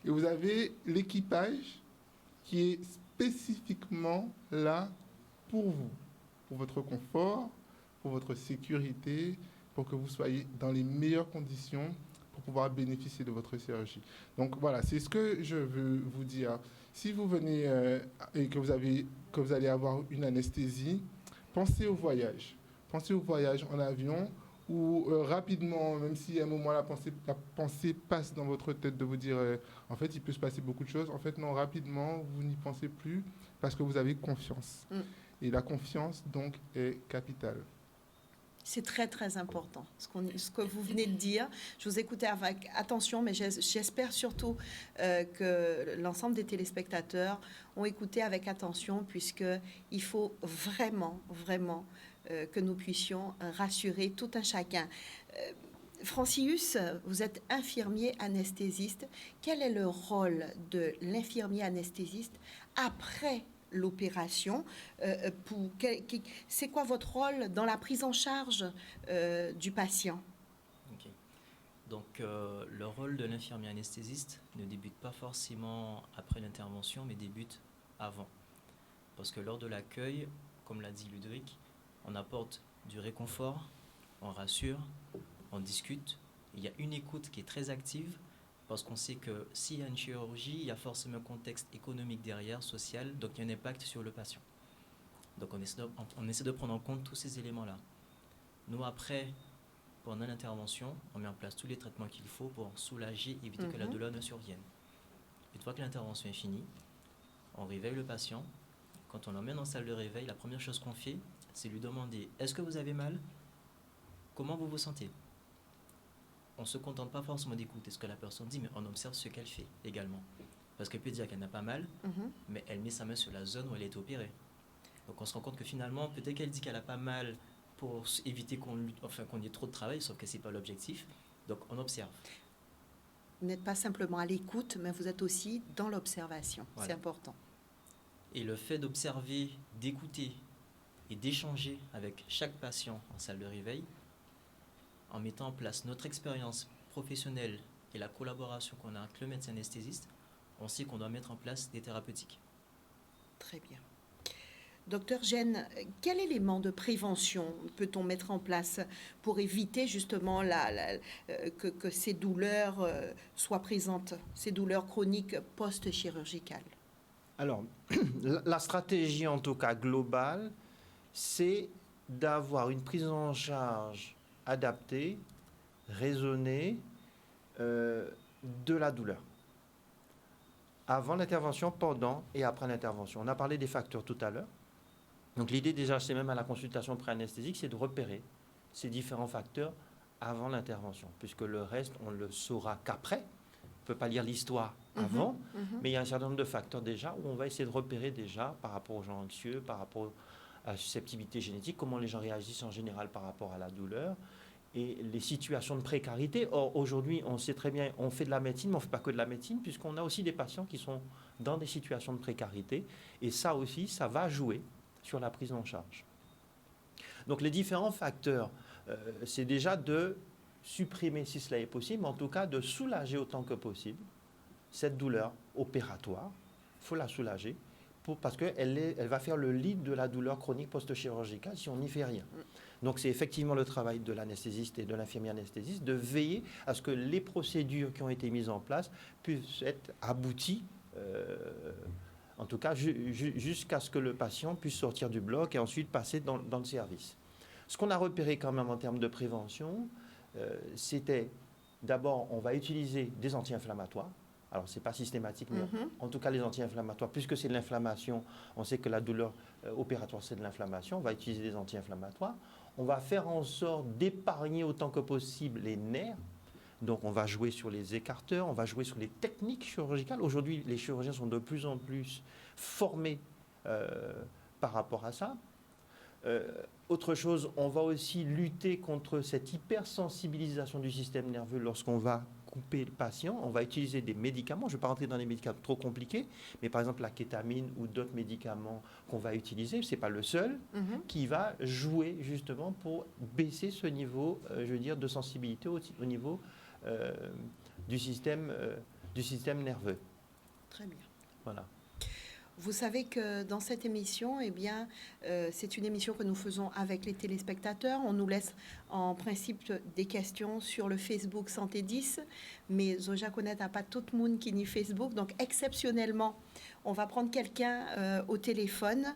Et vous avez l'équipage qui est spécifiquement là pour vous, pour votre confort, pour votre sécurité, pour que vous soyez dans les meilleures conditions pour pouvoir bénéficier de votre chirurgie. Donc voilà, c'est ce que je veux vous dire. Si vous venez et que vous allez avoir une anesthésie, pensez au voyage. Pensez au voyage en avion où rapidement, même si à un moment la pensée passe dans votre tête de vous dire en fait il peut se passer beaucoup de choses, en fait non, rapidement vous n'y pensez plus parce que vous avez confiance. Et la confiance donc est capitale. C'est très, très important, ce que vous venez de dire. Je vous écoutais avec attention, mais j'espère surtout que l'ensemble des téléspectateurs ont écouté avec attention, puisqu'il faut vraiment, vraiment que nous puissions rassurer tout un chacun. Francis, vous êtes infirmier anesthésiste. Quel est le rôle de l'infirmier anesthésiste après l'opération? C'est quoi votre rôle dans la prise en charge du patient? Okay. Donc, le rôle de l'infirmier anesthésiste ne débute pas forcément après l'intervention, mais débute avant. Parce que lors de l'accueil, comme l'a dit Ludovic, on apporte du réconfort, on rassure, on discute. Il y a une écoute qui est très active, parce qu'on sait que s'il y a une chirurgie, il y a forcément un contexte économique derrière, social, donc il y a un impact sur le patient. Donc on essaie de prendre en compte tous ces éléments-là. Nous, après, pendant l'intervention, on met en place tous les traitements qu'il faut pour soulager, éviter que la douleur ne survienne. Une fois que l'intervention est finie, on réveille le patient. Quand on l'emmène en salle de réveil, la première chose qu'on fait, c'est lui demander « Est-ce que vous avez mal ? Comment vous vous sentez ?» on ne se contente pas forcément d'écouter ce que la personne dit, mais on observe ce qu'elle fait également. Parce qu'elle peut dire qu'elle n'a pas mal, mais elle met sa main sur la zone où elle est opérée. Donc on se rend compte que finalement, peut-être qu'elle dit qu'elle n'a pas mal pour éviter qu'on ait trop de travail, sauf que ce n'est pas l'objectif. Donc on observe. Vous n'êtes pas simplement à l'écoute, mais vous êtes aussi dans l'observation. Voilà. C'est important. Et le fait d'observer, d'écouter et d'échanger avec chaque patient en salle de réveil, en mettant en place notre expérience professionnelle et la collaboration qu'on a avec le médecin anesthésiste, on sait qu'on doit mettre en place des thérapeutiques. Très bien. Docteur Gène, quel élément de prévention peut-on mettre en place pour éviter justement que ces douleurs soient présentes, ces douleurs chroniques post-chirurgicales? Alors, la stratégie en tout cas globale, c'est d'avoir une prise en charge adaptée, raisonnée de la douleur. Avant l'intervention, pendant et après l'intervention. On a parlé des facteurs tout à l'heure. Donc l'idée déjà, c'est même à la consultation pré-anesthésique, c'est de repérer ces différents facteurs avant l'intervention, puisque le reste, on ne le saura qu'après. On ne peut pas lire l'histoire avant, mais il y a un certain nombre de facteurs déjà où on va essayer de repérer déjà par rapport aux gens anxieux, par rapport à la susceptibilité génétique, comment les gens réagissent en général par rapport à la douleur et les situations de précarité. Or, aujourd'hui, on sait très bien, on fait de la médecine, mais on ne fait pas que de la médecine, puisqu'on a aussi des patients qui sont dans des situations de précarité, et ça aussi, ça va jouer sur la prise en charge. Donc les différents facteurs, c'est déjà de supprimer, si cela est possible, mais en tout cas de soulager autant que possible cette douleur opératoire. Il faut la soulager parce qu'elle va faire le lead de la douleur chronique post-chirurgicale si on n'y fait rien. Donc c'est effectivement le travail de l'anesthésiste et de l'infirmière anesthésiste de veiller à ce que les procédures qui ont été mises en place puissent être abouties en tout cas jusqu'à ce que le patient puisse sortir du bloc et ensuite passer dans le service. Ce qu'on a repéré quand même en termes de prévention, c'était d'abord, on va utiliser des anti-inflammatoires. Alors, ce n'est pas systématique, mais en tout cas, les anti-inflammatoires, puisque c'est de l'inflammation, on sait que la douleur opératoire, c'est de l'inflammation, on va utiliser des anti-inflammatoires. On va faire en sorte d'épargner autant que possible les nerfs. Donc, on va jouer sur les écarteurs, on va jouer sur les techniques chirurgicales. Aujourd'hui, les chirurgiens sont de plus en plus formés par rapport à ça. Autre chose, on va aussi lutter contre cette hypersensibilisation du système nerveux lorsqu'on va couper le patient. On va utiliser des médicaments. Je ne vais pas rentrer dans des médicaments trop compliqués, mais par exemple la kétamine ou d'autres médicaments qu'on va utiliser, ce n'est pas le seul, qui va jouer justement pour baisser ce niveau, je veux dire, de sensibilité au niveau du système nerveux. Très bien. Voilà. Vous savez que dans cette émission, eh bien, c'est une émission que nous faisons avec les téléspectateurs. On nous laisse en principe des questions sur le Facebook Santé 10, mais Zoja connaît pas tout le monde qui nie Facebook. Donc, exceptionnellement, on va prendre quelqu'un au téléphone.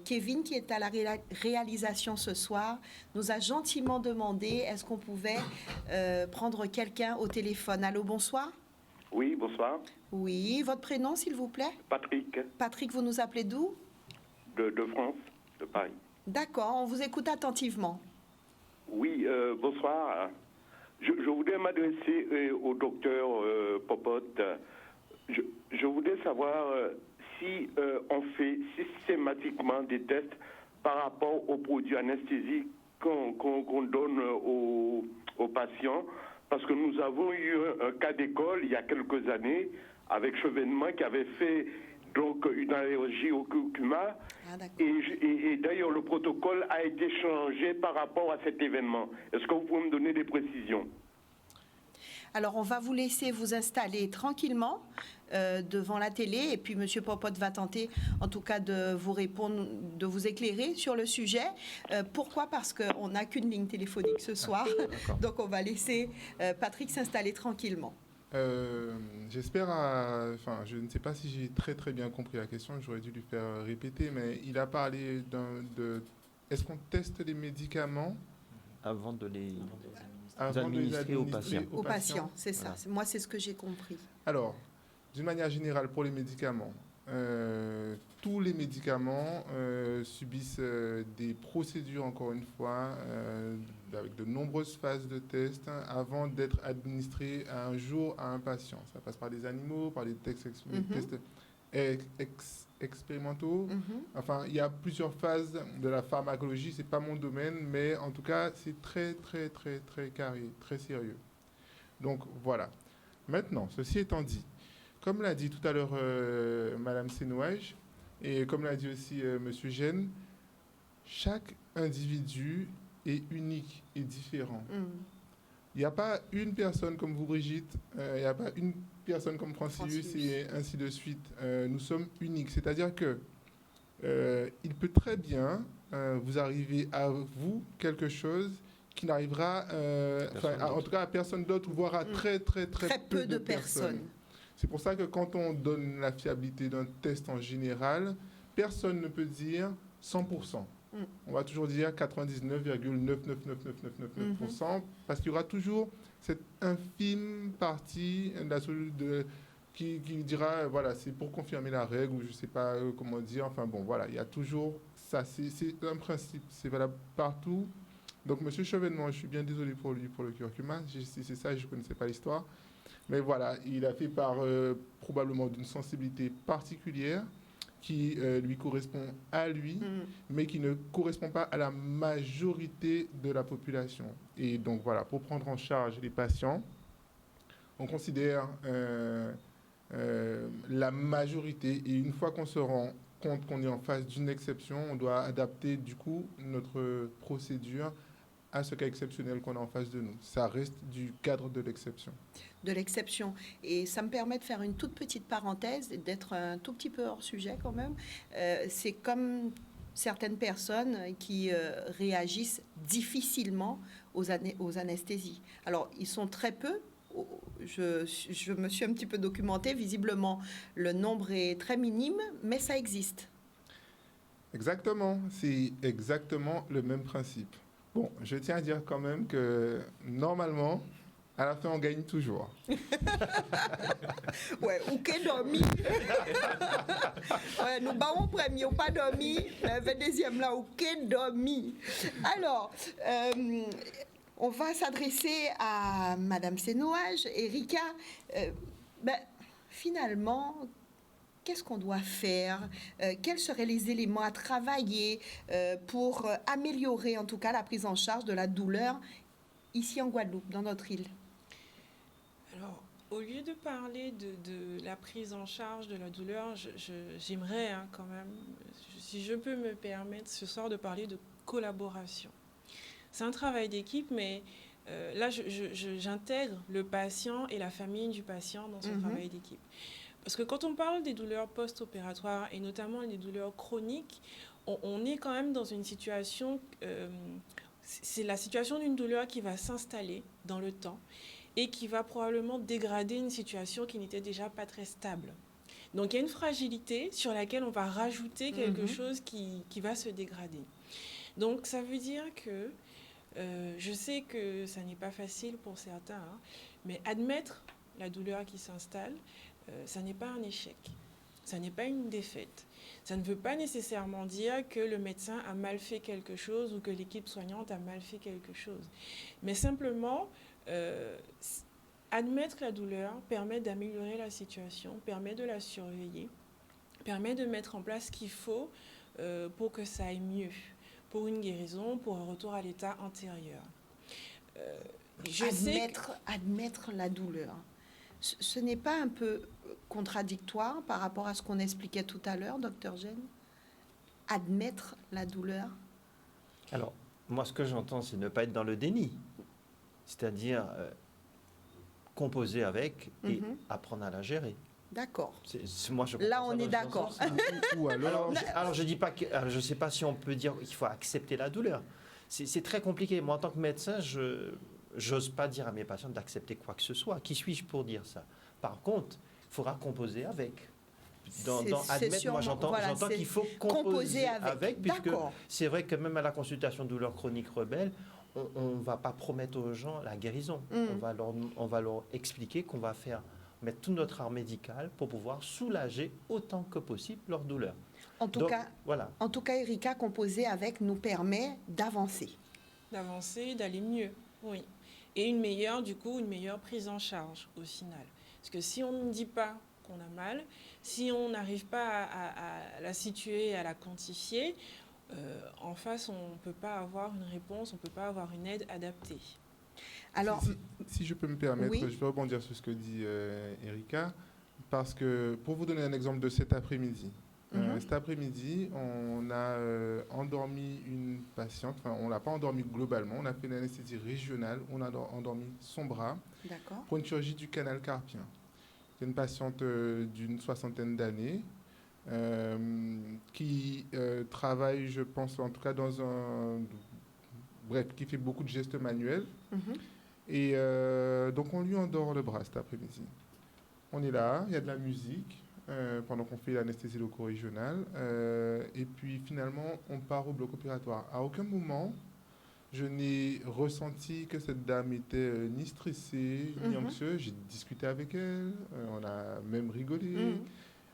Kevin, qui est à la réalisation ce soir, nous a gentiment demandé est-ce qu'on pouvait prendre quelqu'un au téléphone. Allô, bonsoir. Oui, bonsoir. Oui, votre prénom, s'il vous plaît? Patrick. Patrick, vous nous appelez d'où? De France, de Paris. D'accord, on vous écoute attentivement. Oui, bonsoir. Je voudrais m'adresser au docteur Popote. Je voudrais savoir si on fait systématiquement des tests par rapport aux produits anesthésiques qu'on donne aux patients. Parce que nous avons eu un cas d'école il y a quelques années avec Chevènement qui avait fait donc une allergie au curcuma. Et d'ailleurs, le protocole a été changé par rapport à cet événement. Est-ce que vous pouvez me donner des précisions? Alors, on va vous laisser vous installer tranquillement devant la télé et puis M. Popote va tenter, en tout cas, de vous répondre, de vous éclairer sur le sujet. Pourquoi? Parce qu'on n'a qu'une ligne téléphonique ce soir. Donc, on va laisser Patrick s'installer tranquillement. J'espère, enfin, je ne sais pas si j'ai très bien compris la question, j'aurais dû lui faire répéter, mais il a parlé est-ce qu'on teste les médicaments avant de les administrer aux patients. Aux patients, c'est ça. Voilà. Moi, c'est ce que j'ai compris. Alors, d'une manière générale, pour les médicaments, tous les médicaments subissent des procédures, encore une fois, avec de nombreuses phases de test avant d'être administré un jour à un patient. Ça passe par des animaux, par des tests expérimentaux. Enfin, il y a plusieurs phases de la pharmacologie. C'est pas mon domaine, mais en tout cas, c'est très, très, très, très carré, très sérieux. Donc, voilà. Maintenant, ceci étant dit, comme l'a dit tout à l'heure Madame Senouage, et comme l'a dit aussi Monsieur Gênes, chaque individu est unique et différent. Il n'y a pas une personne comme vous, Brigitte, il n'y a pas une personne comme Francilius et ainsi de suite. Nous sommes uniques. C'est-à-dire que il peut très bien vous arriver à vous quelque chose qui n'arrivera, en tout cas à personne d'autre, voire à très, très, très peu de personnes. C'est pour ça que quand on donne la fiabilité d'un test en général, personne ne peut dire 100%. On va toujours dire 99,99999% parce qu'il y aura toujours cette infime partie qui dira, voilà, c'est pour confirmer la règle ou je ne sais pas comment dire. Enfin bon, voilà, il y a toujours ça. C'est un principe, c'est valable partout. Donc, Monsieur Chevènement, je suis bien désolé pour lui, pour le curcuma. Si c'est ça, je ne connaissais pas l'histoire. Mais voilà, il a fait part probablement d'une sensibilité particulière qui lui correspond à lui, mais qui ne correspond pas à la majorité de la population. Et donc voilà, pour prendre en charge les patients, on considère la majorité, et une fois qu'on se rend compte qu'on est en face d'une exception, on doit adapter du coup notre procédure à ce cas exceptionnel qu'on a en face de nous. Ça reste du cadre de l'exception. De l'exception. Et ça me permet de faire une toute petite parenthèse, d'être un tout petit peu hors sujet quand même. C'est comme certaines personnes qui réagissent difficilement aux anesthésies. Alors, ils sont très peu. Je me suis un petit peu documentée. Visiblement, le nombre est très minime, mais ça existe. Exactement. C'est exactement le même principe. Bon, je tiens à dire quand même que normalement, à la fin, on gagne toujours. Ouais, ou qu'est dormi. Ouais, nous battons premier, ou pas dormi. Le deuxième là, ou qu'est dormi. Alors, on va s'adresser à Madame Senouage, Erika. Finalement, qu'est-ce qu'on doit faire? Quels seraient les éléments à travailler pour améliorer en tout cas la prise en charge de la douleur ici en Guadeloupe, dans notre île? Alors, au lieu de parler de la prise en charge de la douleur, j'aimerais quand même, si je peux me permettre ce soir, de parler de collaboration. C'est un travail d'équipe, mais là, j'intègre le patient et la famille du patient dans ce travail d'équipe. Parce que quand on parle des douleurs post-opératoires, et notamment des douleurs chroniques, on est quand même dans une situation, c'est la situation d'une douleur qui va s'installer dans le temps et qui va probablement dégrader une situation qui n'était déjà pas très stable. Donc il y a une fragilité sur laquelle on va rajouter quelque chose qui va se dégrader. Donc ça veut dire que, je sais que ça n'est pas facile pour certains, mais admettre la douleur qui s'installe, ça n'est pas un échec, ça n'est pas une défaite. Ça ne veut pas nécessairement dire que le médecin a mal fait quelque chose ou que l'équipe soignante a mal fait quelque chose. Mais simplement, admettre la douleur permet d'améliorer la situation, permet de la surveiller, permet de mettre en place ce qu'il faut pour que ça aille mieux, pour une guérison, pour un retour à l'état antérieur. Admettre la douleur. Ce n'est pas un peu contradictoire par rapport à ce qu'on expliquait tout à l'heure, docteur Gênes? Admettre la douleur? Alors, moi, ce que j'entends, c'est ne pas être dans le déni. C'est-à-dire composer avec et apprendre à la gérer. D'accord. Moi, je là, on est d'accord. Ou alors je dis pas que, je ne sais pas si on peut dire qu'il faut accepter la douleur. C'est très compliqué. Moi, en tant que médecin, j'ose pas dire à mes patients d'accepter quoi que ce soit. Qui suis-je pour dire ça? Par contre, il faudra composer avec. Admettre, moi j'entends qu'il faut composer avec puisque c'est vrai que même à la consultation de douleur chronique rebelle, on ne va pas promettre aux gens la guérison. On va leur expliquer qu'on va mettre tout notre art médical pour pouvoir soulager autant que possible leur douleur. En tout cas, Erika, composer avec nous permet d'avancer. d'avancer, d'aller mieux, oui. Et une meilleure prise en charge au final. Parce que si on ne dit pas qu'on a mal, si on n'arrive pas à la situer, à la quantifier, en face, on ne peut pas avoir une réponse, on ne peut pas avoir une aide adaptée. Alors, si je peux me permettre, oui. je vais rebondir sur ce que dit Erika, parce que pour vous donner un exemple de cet après-midi, cet après-midi, on a endormi une patiente, enfin on ne l'a pas endormie globalement, on a fait une anesthésie régionale, on a endormi son bras pour une chirurgie du canal carpien. C'est une patiente d'une 60aine d'années qui travaille, je pense, en tout cas dans un... Bref, qui fait beaucoup de gestes manuels. Et donc on lui endort le bras cet après-midi. On est là, il y a de la musique pendant qu'on fait l'anesthésie loco-régionale. Et puis finalement, on part au bloc opératoire. À aucun moment, je n'ai ressenti que cette dame était ni stressée, ni anxieuse. J'ai discuté avec elle, on a même rigolé.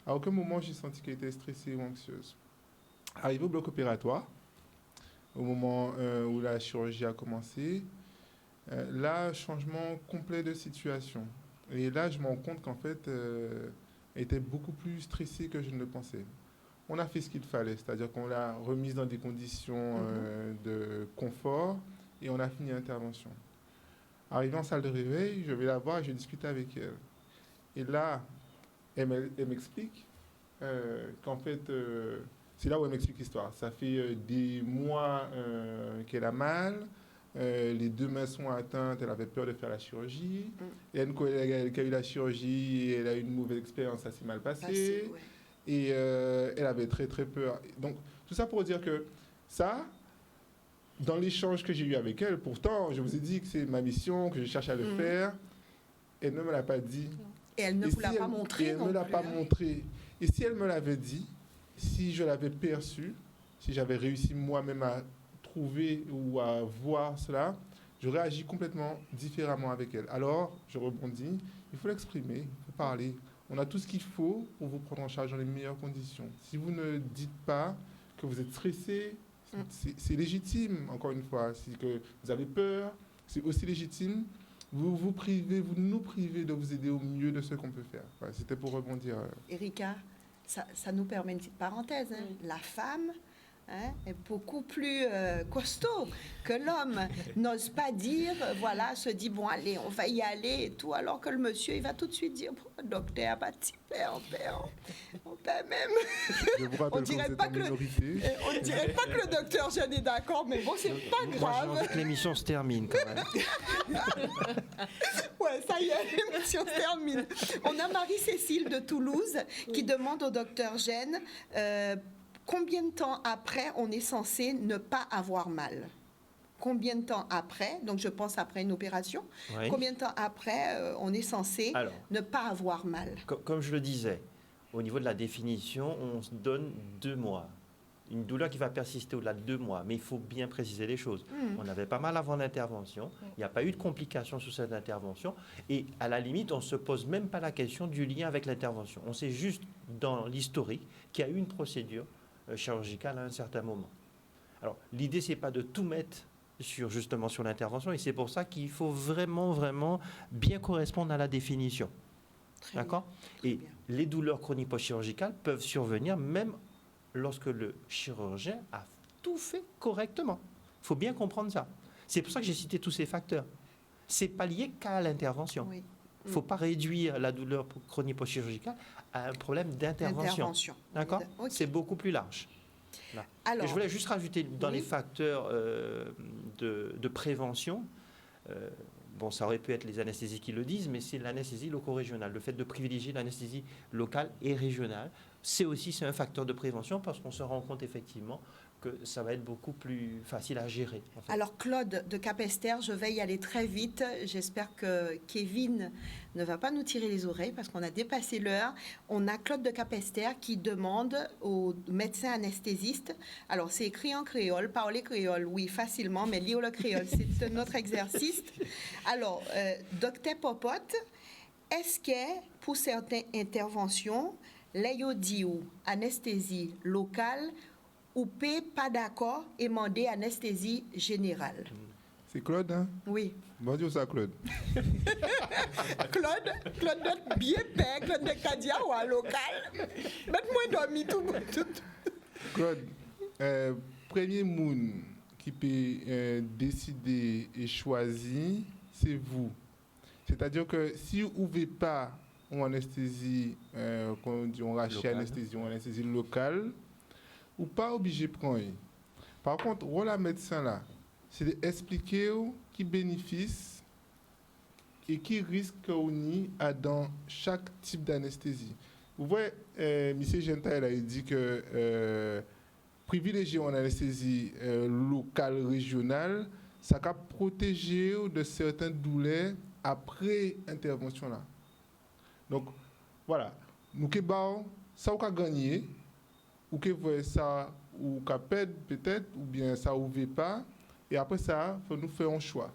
À aucun moment, j'ai senti qu'elle était stressée ou anxieuse. Arrivé au bloc opératoire, au moment où la chirurgie a commencé, là, changement complet de situation. Et là, je me rends compte qu'en fait, elle était beaucoup plus stressée que je ne le pensais. On a fait ce qu'il fallait, c'est-à-dire qu'on l'a remise dans des conditions de confort et on a fini l'intervention. Arrivé en salle de réveil, je vais la voir et je discute avec elle. Et là, elle m'explique qu'en fait, c'est là où elle m'explique l'histoire. Ça fait des mois qu'elle a mal. Les 2 mains sont atteintes, elle avait peur de faire la chirurgie. Il y a une collègue qui a eu la chirurgie, elle a eu une mauvaise expérience, ça s'est mal passé. Et elle avait très très peur. Donc tout ça pour dire que ça, dans l'échange que j'ai eu avec elle, pourtant je vous ai dit que c'est ma mission, que je cherche à le faire, elle ne me l'a pas dit. Et elle ne vous l'a pas montré. Elle ne me l'a pas montré. Et si elle me l'avait dit, si je l'avais perçu, si j'avais réussi moi-même à trouver ou à voir cela, j'aurais agi complètement différemment avec elle. Alors, je rebondis, il faut l'exprimer, il faut parler. On a tout ce qu'il faut pour vous prendre en charge dans les meilleures conditions. Si vous ne dites pas que vous êtes stressé, c'est légitime, encore une fois. Si que vous avez peur, c'est aussi légitime. Vous nous privez de vous aider au mieux de ce qu'on peut faire. Voilà, c'était pour rebondir. Erika, ça nous permet une petite parenthèse. La femme est beaucoup plus costaud que l'homme. N'ose pas dire, voilà, se dit, bon, allez, on va y aller et tout, alors que le monsieur, il va tout de suite dire, bon, docteur, bah, on paie même. On dirait pas que le docteur, je suis d'accord, mais bon, c'est pas grave. Moi, j'ai envie que l'émission se termine quand même. Ouais, ça y est, l'émission se termine. On a Marie-Cécile de Toulouse qui demande au docteur Gène combien de temps après on est censé ne pas avoir mal? Combien de temps après, donc je pense après une opération, combien de temps après on est censé ne pas avoir mal? Comme je le disais, au niveau de la définition, on se donne 2 mois. Une douleur qui va persister au-delà de 2 mois, mais il faut bien préciser les choses. On avait pas mal avant l'intervention, il n'y a pas eu de complications sur cette intervention, et à la limite, on ne se pose même pas la question du lien avec l'intervention. On sait juste dans l'historique qu'il y a eu une procédure chirurgicale à un certain moment. Alors, l'idée, c'est pas de tout mettre sur l'intervention, et c'est pour ça qu'il faut vraiment bien correspondre à la définition. D'accord ? Et les douleurs chroniques post-chirurgicales peuvent survenir même lorsque le chirurgien a tout fait correctement. Il faut bien comprendre ça. C'est pour ça que j'ai cité tous ces facteurs. C'est pas lié qu'à l'intervention. Il ne faut pas réduire la douleur chronique post-chirurgicale à un problème d'intervention. D'accord ? C'est beaucoup plus large. Alors, et je voulais juste rajouter dans les facteurs de prévention, bon, ça aurait pu être les anesthésies qui le disent, mais c'est l'anesthésie loco-régionale. Le fait de privilégier l'anesthésie locale et régionale, c'est un facteur de prévention parce qu'on se rend compte effectivement que ça va être beaucoup plus facile à gérer. En fait. Alors Claude de Capesterre, je vais y aller très vite. J'espère que Kevin ne va pas nous tirer les oreilles parce qu'on a dépassé l'heure. On a Claude de Capesterre qui demande au médecin anesthésiste, alors c'est écrit en créole, parler créole, oui, facilement, mais lire le créole, c'est notre exercice. Alors, docteur Popote, est-ce que pour certaines interventions, l'ayodi ou anesthésie locale ou pas d'accord et demander anesthésie générale. C'est Claude, hein? Oui. Bonjour, ça, Claude. Claude note bien père, Claude de Kadia ou à local. Mets-moi dormi tout. Claude, premier monde qui peut décider et choisir, c'est vous. C'est-à-dire que si vous n'avez pas une anesthésie, on rachète anesthésie, une anesthésie locale, ou pas obligé de prendre. Par contre, rôle à médecin là, c'est d'expliquer qui bénéficie et qui risque qu'on a dans chaque type d'anesthésie. Vous voyez, M. Genta, il a dit que privilégier une anesthésie locale, régionale, ça va protéger de certaines douleurs après intervention là. Donc, voilà. Nous avons ça qu'on a gagné, ou que ça ou qu'on perdre peut-être, ou bien ça ne veut pas. Et après ça, il faut nous faire un choix.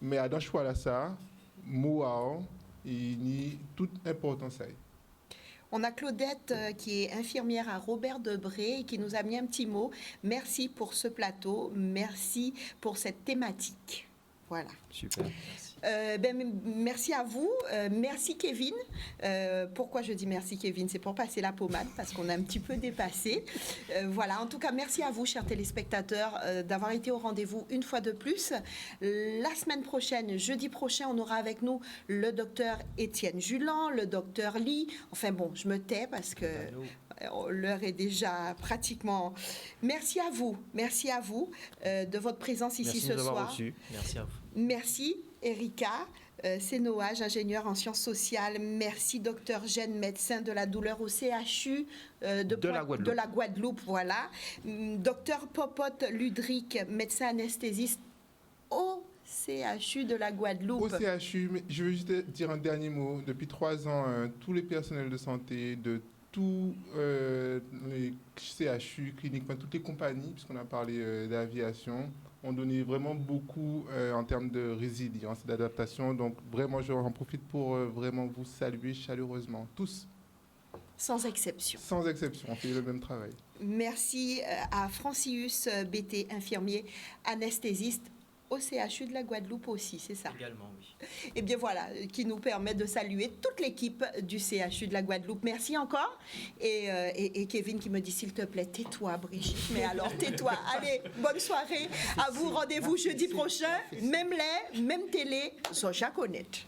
Mais dans le choix là, ça, moi, il y a toute importance. On a Claudette qui est infirmière à Robert Debré et qui nous a mis un petit mot. Merci pour ce plateau, merci pour cette thématique. Voilà. Super. Merci à vous. Merci Kevin. Pourquoi je dis merci Kevin? C'est pour passer la pommade parce qu'on a un petit peu dépassé. Voilà. En tout cas, merci à vous, chers téléspectateurs, d'avoir été au rendez-vous une fois de plus. La semaine prochaine, jeudi prochain, on aura avec nous le docteur Étienne Julan, le docteur Lee. Enfin bon, je me tais parce que l'heure est déjà pratiquement... Merci à vous de votre présence ici ce soir. Merci à vous. Merci Erika Sénoage, ingénieure en sciences sociales. Merci docteur Gène, médecin de la douleur au CHU de la Guadeloupe. Voilà. Docteur Popote Ludric, médecin anesthésiste au CHU de la Guadeloupe. Au CHU, je veux juste dire un dernier mot. Depuis 3 ans, tous les personnels de santé de tous les CHU, cliniques, toutes les compagnies, puisqu'on a parlé d'aviation, ont donné vraiment beaucoup en termes de résilience et d'adaptation. Donc vraiment, j'en profite pour vraiment vous saluer chaleureusement, tous. Sans exception. Sans exception, on fait le même travail. Merci à Francius BT, infirmier anesthésiste au CHU de la Guadeloupe aussi, c'est ça? Également, oui. Eh bien voilà, qui nous permet de saluer toute l'équipe du CHU de la Guadeloupe. Merci encore. Et Kevin qui me dit, s'il te plaît, tais-toi, Brigitte. Mais alors, tais-toi. Allez, bonne soirée. À vous, rendez-vous jeudi prochain. Même lait, même télé, Soja Connect.